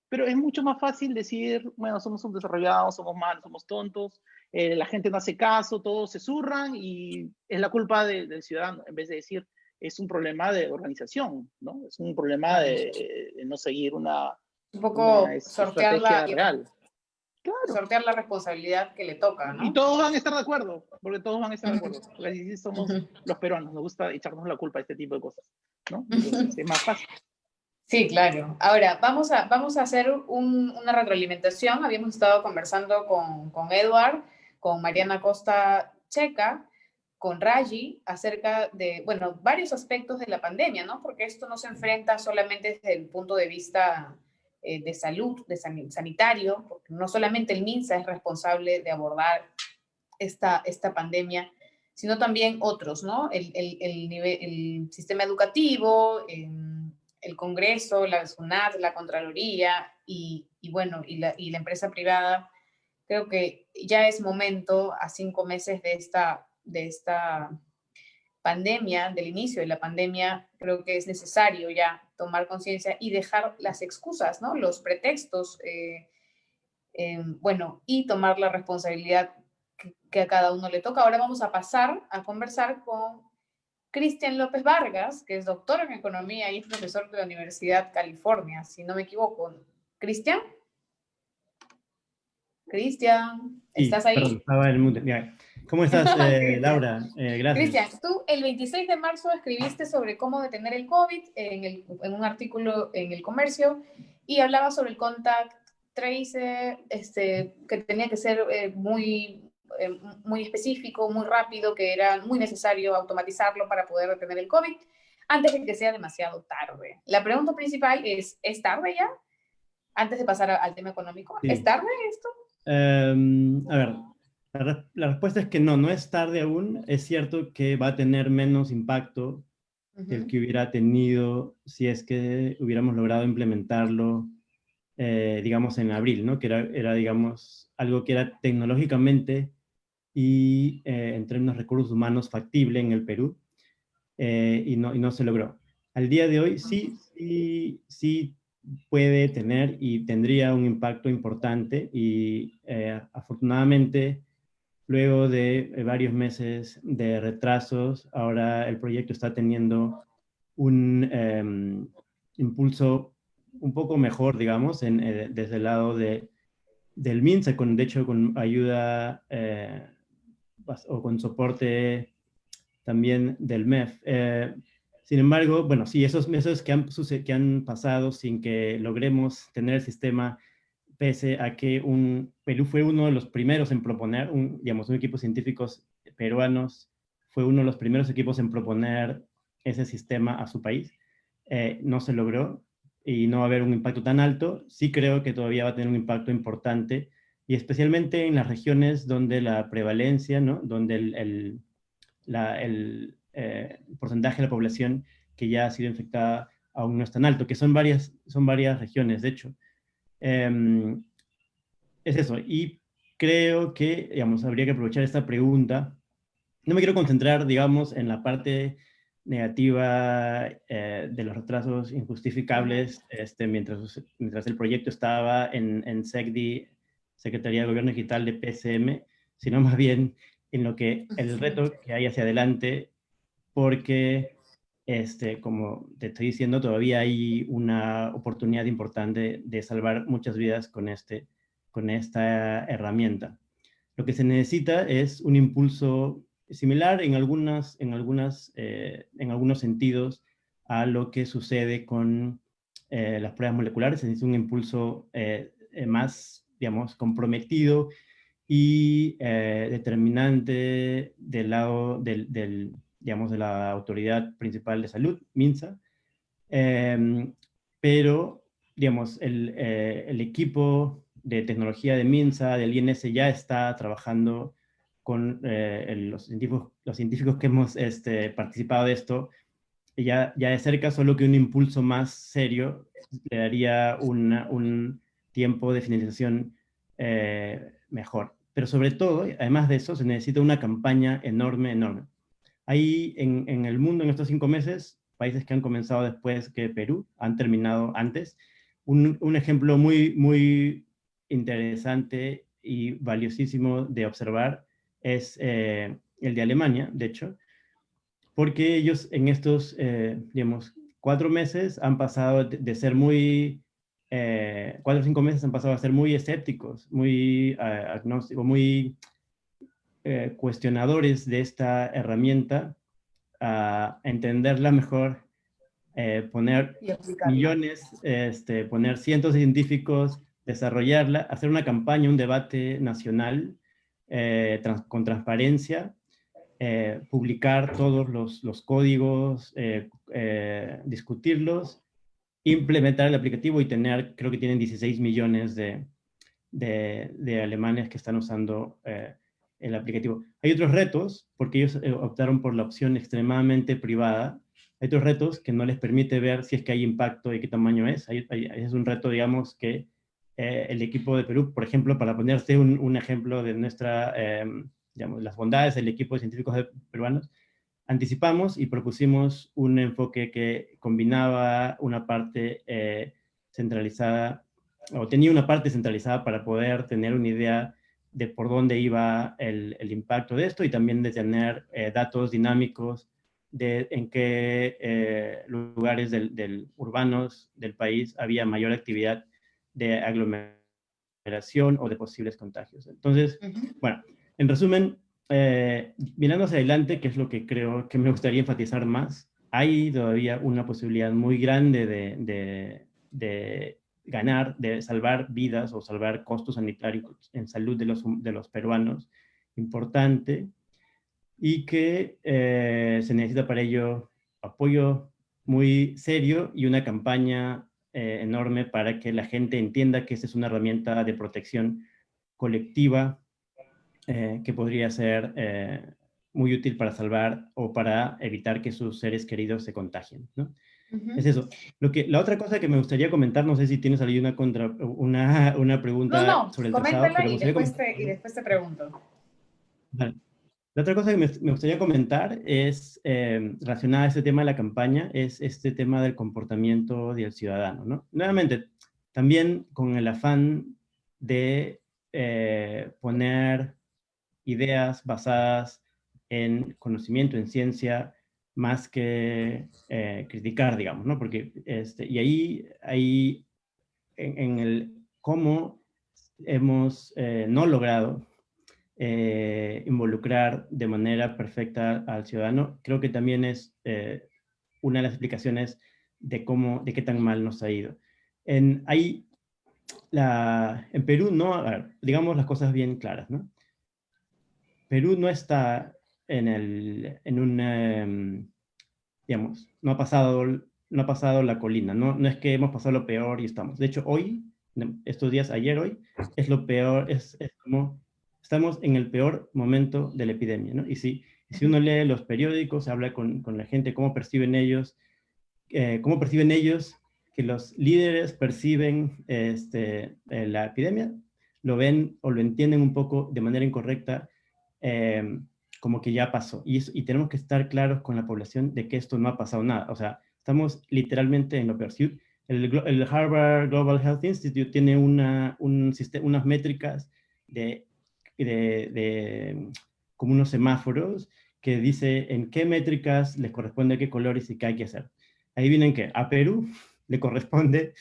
pero es mucho más fácil decir, bueno, somos subdesarrollados, somos malos, somos tontos, la gente no hace caso, todos se zurran y es la culpa del ciudadano, en vez de decir, es un problema de organización, ¿no? Es un problema de no seguir un poco estrategia real. Claro. Sortear la responsabilidad que le toca, ¿no? Y todos van a estar de acuerdo, porque todos van a estar de acuerdo. Porque así somos los peruanos, nos gusta echarnos la culpa de este tipo de cosas, ¿no? Entonces, es más fácil. Sí, claro. Ahora, vamos a hacer una retroalimentación. Habíamos estado conversando con Edward, con Mariana Costa Checa, con Raji, acerca de, bueno, varios aspectos de la pandemia, ¿no? Porque esto no se enfrenta solamente desde el punto de vista de salud, sanitario, porque no solamente el MINSA es responsable de abordar esta pandemia, sino también otros, ¿no? El sistema educativo, el Congreso, la SUNAT, la Contraloría y la empresa privada. Creo que ya es momento, a 5 meses de esta pandemia, del inicio de la pandemia, creo que es necesario ya tomar conciencia y dejar las excusas, ¿no? Los pretextos, y tomar la responsabilidad que a cada uno le toca. Ahora vamos a pasar a conversar con Cristian López Vargas, que es doctor en economía y profesor de la Universidad California, si no me equivoco. Cristian, Sí, ¿estás ahí? perdón, estaba en el mute. Ya. ¿Cómo estás, Laura? Gracias. Cristian, tú el 26 de marzo escribiste sobre cómo detener el COVID en un artículo en El Comercio y hablabas sobre el contact tracer, que tenía que ser muy específico, muy rápido, que era muy necesario automatizarlo para poder detener el COVID antes de que sea demasiado tarde. La pregunta principal ¿es tarde ya? Antes de pasar al tema económico, Sí. ¿es tarde esto? A ver, la respuesta es que no, no es tarde aún. Es cierto que va a tener menos impacto del que hubiera tenido si es que hubiéramos logrado implementarlo, digamos, en abril, ¿no? Que era, digamos, algo que era tecnológicamente y en términos de recursos humanos factible en el Perú, y no se logró. Al día de hoy sí puede tener y tendría un impacto importante y afortunadamente luego de varios meses de retrasos, ahora el proyecto está teniendo un impulso un poco mejor, digamos, desde el lado del MINSA, de hecho con ayuda o con soporte también del MEF. Sin embargo, bueno, sí, esos meses que han pasado sin que logremos tener el sistema, pese a que Perú fue uno de los primeros en proponer, digamos, un equipo de científicos peruanos fue uno de los primeros equipos en proponer ese sistema a su país, no se logró y no va a haber un impacto tan alto. Sí creo que todavía va a tener un impacto importante y especialmente en las regiones donde la prevalencia, ¿no? Donde el porcentaje de la población que ya ha sido infectada aún no es tan alto, que son varias regiones, de hecho. Es eso, y creo que, digamos, habría que aprovechar esta pregunta. No me quiero concentrar, digamos, en la parte negativa de los retrasos injustificables mientras el proyecto estaba en SECDI, Secretaría de Gobierno Digital de PCM, sino más bien en el reto que hay hacia adelante, porque, como te estoy diciendo, todavía hay una oportunidad importante de salvar muchas vidas con esta herramienta. Lo que se necesita es un impulso similar en algunos sentidos a lo que sucede con las pruebas moleculares. Se necesita un impulso más, digamos, comprometido y determinante del lado digamos, de la Autoridad Principal de Salud, MINSA, pero, digamos, el equipo de tecnología de MINSA, del INS, ya está trabajando con los científicos que hemos participado de esto, ya de cerca, solo que un impulso más serio le daría un tiempo de finalización mejor. Pero sobre todo, además de eso, se necesita una campaña enorme, enorme. Hay en el mundo, en estos 5 meses, países que han comenzado después que Perú, han terminado antes. Un ejemplo muy, muy interesante y valiosísimo de observar es el de Alemania, de hecho, porque ellos en estos, digamos, 4 meses han pasado de ser 4 o 5 meses han pasado a ser muy escépticos, muy agnósticos, muy cuestionadores de esta herramienta, a entenderla mejor, poner millones, poner cientos de científicos, desarrollarla, hacer una campaña, un debate nacional con transparencia, publicar todos los códigos, discutirlos, implementar el aplicativo y creo que tienen 16 millones de alemanes que están usando el aplicativo. Hay otros retos, porque ellos optaron por la opción extremadamente privada. Hay otros retos que no les permite ver si es que hay impacto y qué tamaño es. Es un reto, digamos, que el equipo de Perú, por ejemplo, para ponerte un ejemplo de digamos, las bondades del equipo de científicos peruanos, anticipamos y propusimos un enfoque que combinaba una parte centralizada, o tenía una parte centralizada para poder tener una idea de por dónde iba el impacto de esto y también de tener datos dinámicos en qué lugares urbanos del país había mayor actividad de aglomeración o de posibles contagios. Entonces, bueno, en resumen, mirando hacia adelante, que es lo que creo que me gustaría enfatizar más, hay todavía una posibilidad muy grande de ganar, de salvar vidas o salvar costos sanitarios en salud de los peruanos, importante, y que se necesita para ello apoyo muy serio y una campaña enorme para que la gente entienda que esta es una herramienta de protección colectiva que podría ser muy útil para salvar o para evitar que sus seres queridos se contagien, ¿no? Es eso. La otra cosa que me gustaría comentar, no sé si tienes ahí una pregunta No, sobre el trazado, coméntala pero me y gustaría después te pregunto. Vale. La otra cosa que me gustaría comentar es, relacionada a este tema de la campaña, es este tema del comportamiento del ciudadano, ¿no? Nuevamente, también con el afán de poner ideas basadas en conocimiento, en ciencia, más que criticar, digamos, ¿no? Porque, y ahí en el cómo hemos no logrado involucrar de manera perfecta al ciudadano, creo que también es una de las explicaciones de qué tan mal nos ha ido. En Perú, ¿no? A ver, digamos las cosas bien claras, ¿no? Perú no está digamos, no ha pasado la colina, no es que hemos pasado lo peor y estamos. De hecho, hoy, estos días, hoy, es lo peor, es como estamos en el peor momento de la epidemia, ¿no? Y si uno lee los periódicos, habla con la gente, cómo perciben ellos que los líderes perciben la epidemia, lo ven o lo entienden un poco de manera incorrecta, eh, como que ya pasó. Y tenemos que estar claros con la población de que esto no ha pasado nada. O sea, estamos literalmente en lo peor. El Harvard Global Health Institute tiene unas métricas como unos semáforos que dice en qué métricas les corresponde a qué colores y qué hay que hacer. Adivinen qué, a Perú le corresponde,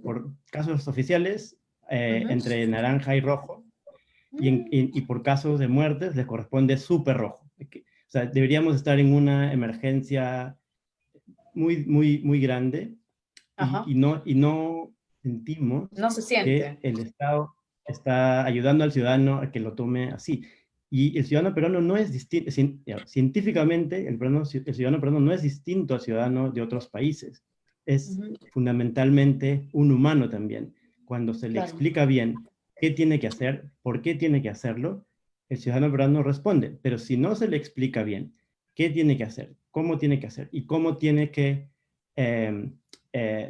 por casos oficiales, entre naranja y rojo, y por casos de muertes les corresponde súper rojo. O sea, deberíamos estar en una emergencia muy, muy, muy grande y no sentimos No se que siente. el Estado está ayudando al ciudadano a que lo tome así. Y el ciudadano peruano no es distinto, científicamente, el ciudadano peruano no es distinto al ciudadano de otros países. Es fundamentalmente un humano también. Cuando se le explica bien qué tiene que hacer, por qué tiene que hacerlo, el ciudadano peruano responde. Pero si no se le explica bien qué tiene que hacer, cómo tiene que hacer y cómo tiene que,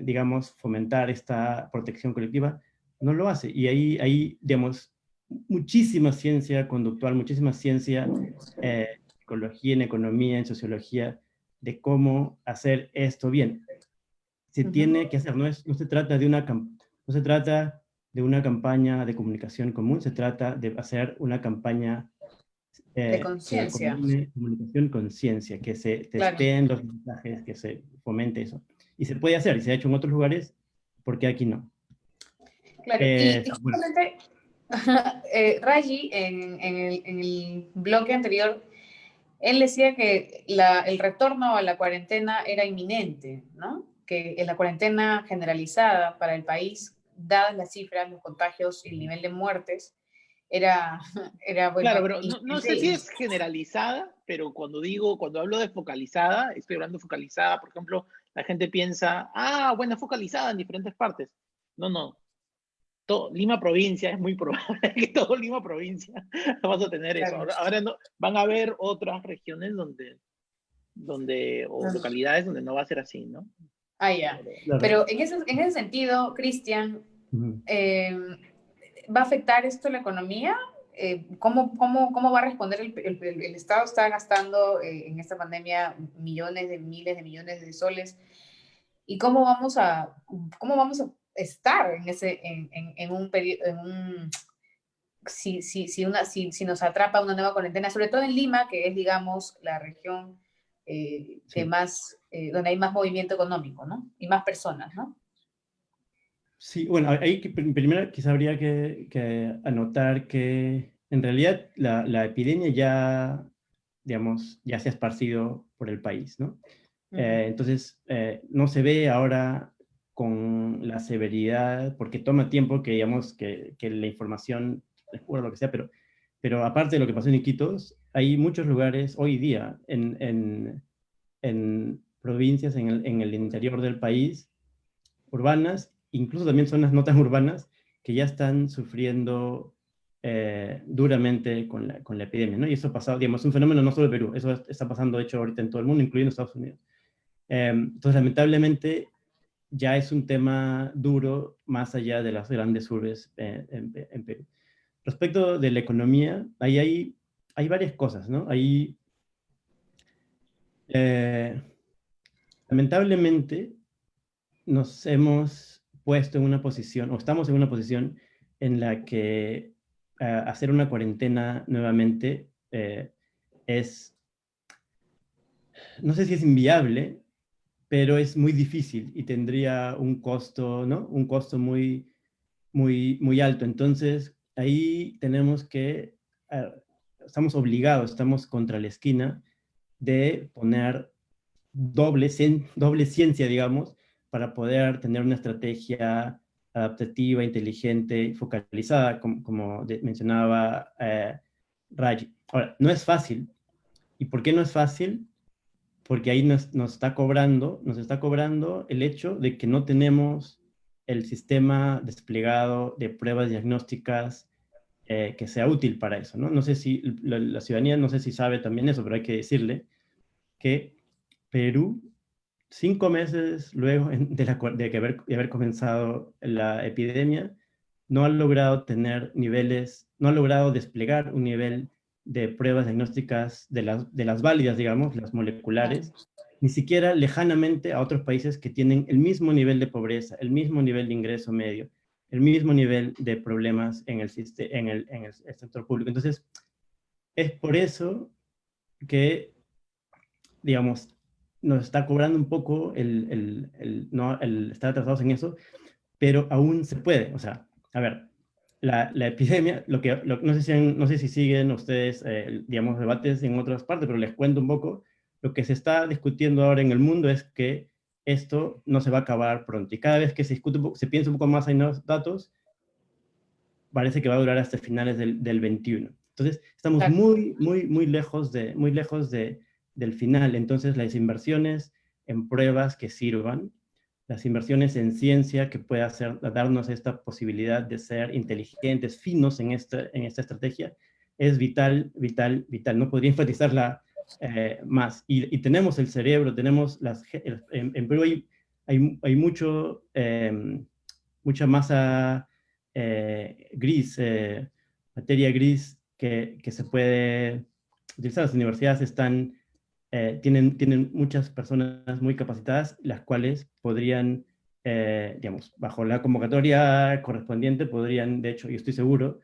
digamos, fomentar esta protección colectiva, no lo hace. Y ahí digamos, muchísima ciencia conductual, muchísima ciencia, en psicología, en economía, en sociología, de cómo hacer esto bien. Se tiene que hacer, no se trata no se trata de una campaña de comunicación común, se trata de hacer una campaña De que conciencia. combine comunicación con ciencia, que se testeen los mensajes, que se fomente eso. Y se puede hacer, y se ha hecho en otros lugares, ¿por qué aquí no? Claro, y Bueno. justamente Raji, en el bloque anterior, él decía que el retorno a la cuarentena era inminente, ¿no? Que en la cuarentena generalizada para el país, dadas las cifras, los contagios y el nivel de muertes, era bueno. Claro, pero no sé si es generalizada, pero cuando hablo de focalizada, estoy hablando de focalizada, por ejemplo, la gente piensa, bueno, focalizada en diferentes partes. No. Lima provincia, es muy probable que todo Lima provincia vamos a tener eso. Ahora no, van a haber otras regiones o localidades donde no va a ser así, ¿no? Ya. Pero en ese sentido, Cristian, ¿va a afectar esto la economía? ¿Cómo va a responder el Estado? Está gastando en esta pandemia miles de millones de soles. ¿Y cómo vamos a estar en un si nos atrapa una nueva cuarentena, sobre todo en Lima, que es, digamos, la región que más, donde hay más movimiento económico, ¿no? Y más personas, ¿no? Sí, bueno, ahí primero quizá habría que anotar que en realidad la epidemia ya, digamos, ya se ha esparcido por el país, ¿no? Entonces, no se ve ahora con la severidad, porque toma tiempo que, digamos, que la información descubra lo que sea, pero aparte de lo que pasó en Iquitos, hay muchos lugares hoy día en provincias en el interior del país, urbanas, incluso también zonas no tan urbanas, que ya están sufriendo duramente con la epidemia, ¿no? Y eso ha pasado, digamos, es un fenómeno no solo de Perú, eso está pasando, de hecho, ahorita en todo el mundo, incluyendo Estados Unidos. Entonces, lamentablemente, ya es un tema duro más allá de las grandes urbes en Perú. Respecto de la economía, ahí hay varias cosas, ¿no? Ahí, lamentablemente, nos hemos puesto en una posición, o estamos en una posición en la que hacer una cuarentena nuevamente es, no sé si es inviable, pero es muy difícil y tendría un costo, ¿no? Un costo muy alto. Entonces, ahí tenemos que, estamos obligados, estamos contra la esquina de poner doble ciencia, digamos, para poder tener una estrategia adaptativa, inteligente, focalizada, como mencionaba Raji. Ahora, no es fácil. ¿Y por qué no es fácil? Porque ahí nos está cobrando el hecho de que no tenemos el sistema desplegado de pruebas diagnósticas que sea útil para eso, ¿no? No sé si la ciudadanía, no sé si sabe también eso, pero hay que decirle que Perú, 5 meses luego de haber comenzado la epidemia, no ha logrado tener niveles, no ha logrado desplegar un nivel de pruebas diagnósticas de las válidas, digamos, las moleculares, ni siquiera lejanamente a otros países que tienen el mismo nivel de pobreza, el mismo nivel de ingreso medio, el mismo nivel de problemas en el sector público. Entonces, es por eso que, digamos, nos está cobrando un poco el estar atrasados en eso, pero aún se puede. O sea, a ver, la epidemia, no sé si siguen ustedes, digamos, debates en otras partes, pero les cuento un poco. Lo que se está discutiendo ahora en el mundo es que esto no se va a acabar pronto. Y cada vez que se discute, se piensa un poco más en los datos, parece que va a durar hasta finales del 21. Entonces, estamos muy lejos del final. Entonces, las inversiones en pruebas que sirvan, las inversiones en ciencia que pueda darnos esta posibilidad de ser inteligentes, finos en esta estrategia, es vital. No podría enfatizarla más. Y tenemos el cerebro, tenemos en Perú hay mucha masa gris, materia gris que se puede utilizar. Las universidades tienen muchas personas muy capacitadas, las cuales podrían, digamos, bajo la convocatoria correspondiente, podrían, de hecho, yo estoy seguro,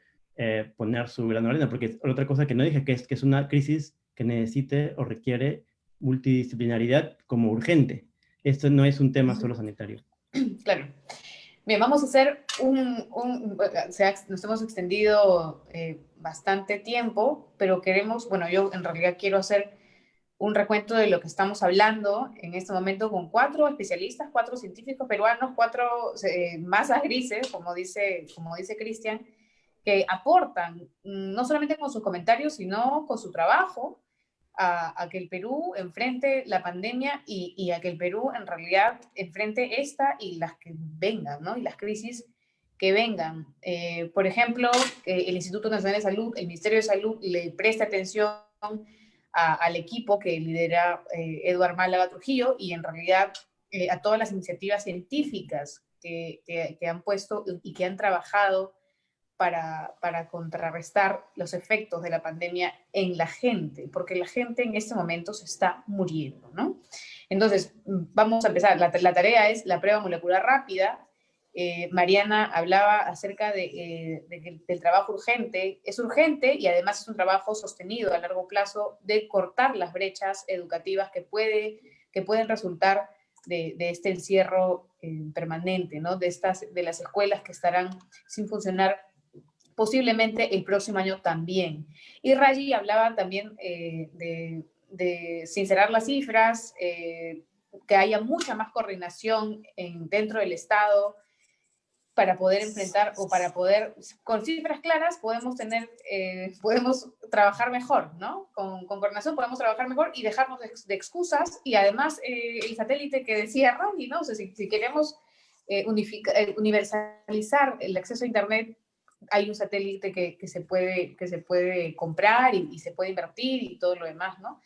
poner su grano de arena, porque otra cosa que no dije, que es una crisis que necesite o requiere multidisciplinaridad como urgente. Esto no es un tema solo sanitario. Claro. Bien, vamos a hacer nos hemos extendido bastante tiempo, pero queremos, bueno, yo en realidad quiero hacer un recuento de lo que estamos hablando en este momento con 4 especialistas, 4 científicos peruanos, 4 masas grises, como dice Cristian, que aportan no solamente con sus comentarios, sino con su trabajo a que el Perú enfrente la pandemia y a que el Perú en realidad enfrente esta y las que vengan, ¿no? Y las crisis que vengan. Por ejemplo, el Instituto Nacional de Salud, el Ministerio de Salud le presta atención al equipo que lidera Eduardo Málaga Trujillo y en realidad a todas las iniciativas científicas que han puesto y que han trabajado para contrarrestar los efectos de la pandemia en la gente, porque la gente en este momento se está muriendo, ¿no? Entonces, vamos a empezar. La tarea es la prueba molecular rápida. Mariana hablaba acerca del trabajo urgente. Es urgente y además es un trabajo sostenido a largo plazo de cortar las brechas educativas que pueden resultar de este encierro permanente, ¿no? De las escuelas que estarán sin funcionar posiblemente el próximo año también. Y Raji hablaba también de sincerar las cifras, que haya mucha más coordinación dentro del Estado para poder enfrentar o para poder, con cifras claras, podemos trabajar mejor, ¿no? Con coordinación podemos trabajar mejor y dejarnos de excusas. Y además, el satélite que decía Raji, ¿no? O sea, si queremos universalizar el acceso a Internet, hay un satélite que se puede comprar y se puede invertir y todo lo demás, ¿no?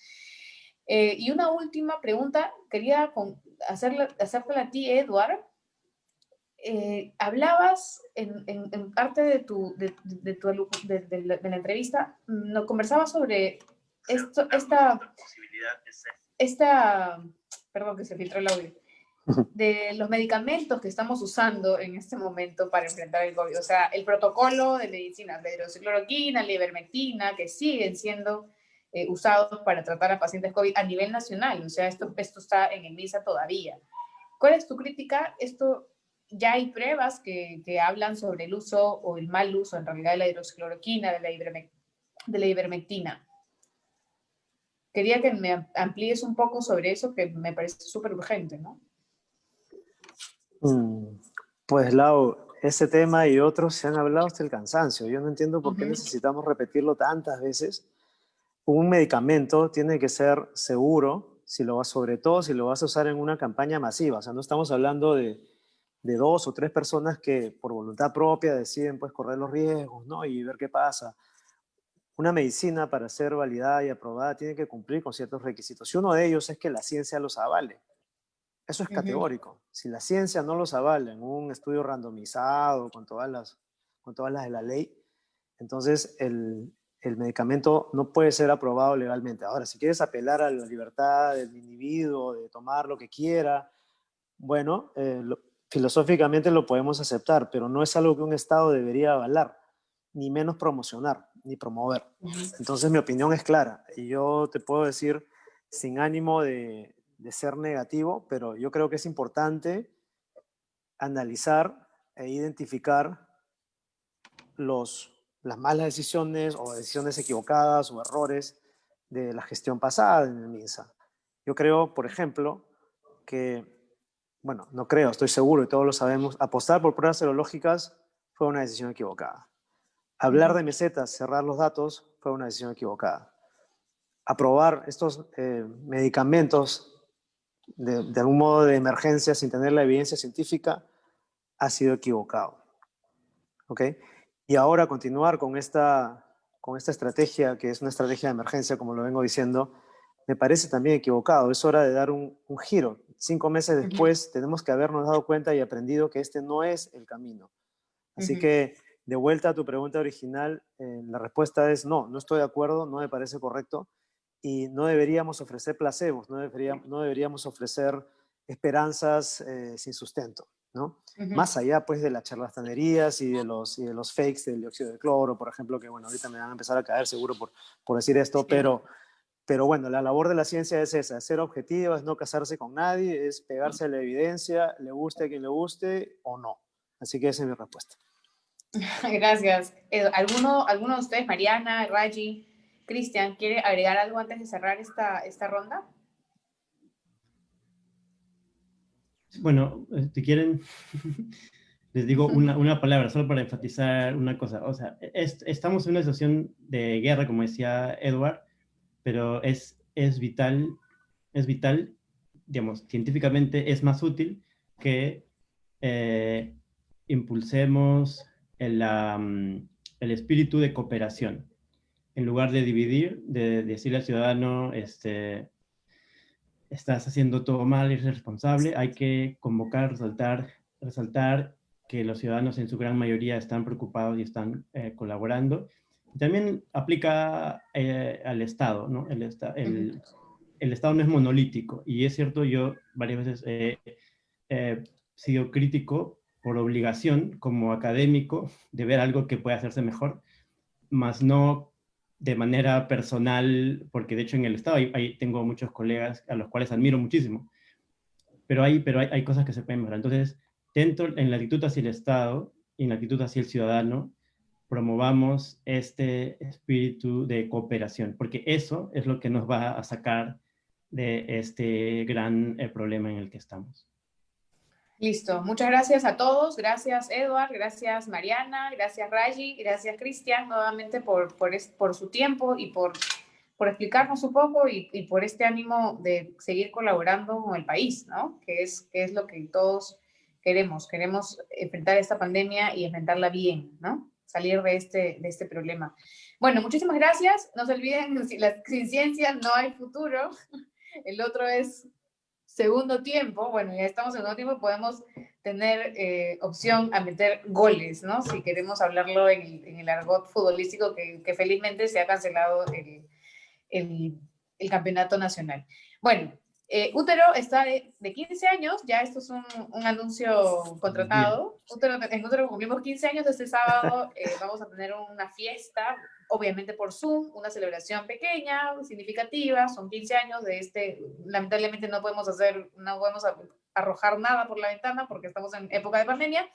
Y una última pregunta, quería hacértela a ti, Edward. Hablabas en parte de la entrevista, nos conversabas sobre perdón que se filtró el audio, de los medicamentos que estamos usando en este momento para enfrentar el COVID. O sea, el protocolo de medicina, la hidroxicloroquina, la ivermectina, que siguen siendo usados para tratar a pacientes COVID a nivel nacional. O sea, esto está en el MINSA todavía. ¿Cuál es tu crítica? Ya hay pruebas que hablan sobre el uso o el mal uso, en realidad, de la hidroxicloroquina, de la ivermectina. Quería que me amplíes un poco sobre eso, que me parece súper urgente, ¿no? Pues, Lau, ese tema y otros se han hablado hasta el cansancio. Yo no entiendo por qué necesitamos repetirlo tantas veces. Un medicamento tiene que ser seguro, sobre todo si lo vas a usar en una campaña masiva. O sea, no estamos hablando de 2 o 3 personas que por voluntad propia deciden pues correr los riesgos, ¿no? Y ver qué pasa. Una medicina, para ser validada y aprobada, tiene que cumplir con ciertos requisitos. Y uno de ellos es que la ciencia los avale. Eso es categórico. Si la ciencia no los avala en un estudio randomizado con todas las de la ley, entonces el medicamento no puede ser aprobado legalmente. Ahora, si quieres apelar a la libertad del individuo de tomar lo que quiera, bueno, filosóficamente lo podemos aceptar, pero no es algo que un Estado debería avalar, ni menos promocionar, ni promover. Entonces mi opinión es clara, y yo te puedo decir sin ánimo de ser negativo, pero yo creo que es importante analizar e identificar las malas decisiones o decisiones equivocadas o errores de la gestión pasada en el MINSA. Yo creo, por ejemplo, que, bueno, no creo, estoy seguro y todos lo sabemos, apostar por pruebas serológicas fue una decisión equivocada. Hablar de mesetas, cerrar los datos, fue una decisión equivocada. Aprobar estos medicamentos de algún modo de emergencia sin tener la evidencia científica ha sido equivocado. ¿Ok? Y ahora continuar con esta estrategia, que es una estrategia de emergencia, como lo vengo diciendo, me parece también equivocado. Es hora de dar un giro. 5 meses después tenemos que habernos dado cuenta y aprendido que este no es el camino. Así que, de vuelta a tu pregunta original, la respuesta es no estoy de acuerdo, no me parece correcto, y no deberíamos ofrecer placebos, no deberíamos ofrecer esperanzas sin sustento, ¿no? Más allá, pues, de las charlatanerías y de los fakes del dióxido de cloro, por ejemplo, que, bueno, ahorita me van a empezar a caer seguro por decir esto, pero bueno, la labor de la ciencia es esa, es ser objetivo, es no casarse con nadie, es pegarse a la evidencia, le guste a quien le guste o no. Así que esa es mi respuesta. Gracias. ¿Alguno de ustedes, Mariana, Raji, Cristian, quiere agregar algo antes de cerrar esta ronda? Bueno, si quieren, les digo una palabra, solo para enfatizar una cosa. O sea, estamos en una situación de guerra, como decía Edward, pero es vital, digamos, científicamente es más útil que impulsemos el espíritu de cooperación. En lugar de dividir, de decirle al ciudadano, estás haciendo todo mal, eres responsable, hay que convocar, resaltar que los ciudadanos en su gran mayoría están preocupados y están colaborando. También aplica al Estado, ¿no? El Estado no es monolítico, y es cierto, yo varias veces he sido crítico por obligación como académico de ver algo que puede hacerse mejor, más no de manera personal, porque de hecho en el Estado ahí tengo muchos colegas a los cuales admiro muchísimo, pero hay cosas que se pueden mejorar. Entonces, dentro, en la actitud hacia el Estado y en la actitud hacia el ciudadano, promovamos este espíritu de cooperación, porque eso es lo que nos va a sacar de este gran problema en el que estamos. Listo. Muchas gracias a todos. Gracias, Edward. Gracias, Mariana. Gracias, Raji. Gracias, Cristian, nuevamente por su tiempo y por explicarnos un poco y por este ánimo de seguir colaborando con el país, ¿no? Que es lo que todos queremos. Queremos enfrentar esta pandemia y enfrentarla bien, ¿no? Salir de este problema. Bueno, muchísimas gracias. No se olviden, sin ciencia no hay futuro. El otro es segundo tiempo. Bueno, ya estamos en segundo tiempo, podemos tener opción a meter goles, ¿no? Si queremos hablarlo en el argot futbolístico, que felizmente se ha cancelado el campeonato nacional. Bueno, Útero está de 15 años, ya esto es un anuncio contratado. En Útero cumplimos 15 años este sábado, vamos a tener una fiesta, obviamente por Zoom, una celebración pequeña, significativa, son 15 años de lamentablemente no podemos arrojar nada por la ventana porque estamos en época de pandemia,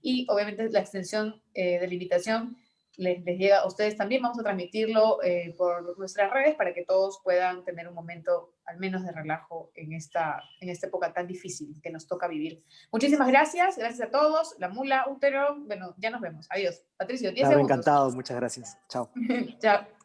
y obviamente la extensión de la invitación les llega a ustedes también. Vamos a transmitirlo por nuestras redes para que todos puedan tener un momento al menos de relajo en esta época tan difícil que nos toca vivir. Muchísimas gracias a todos. La Mula, Útero, bueno, ya nos vemos. Adiós. Patricio, 10 segundos. Encantado, muchas gracias. Chao. Chao.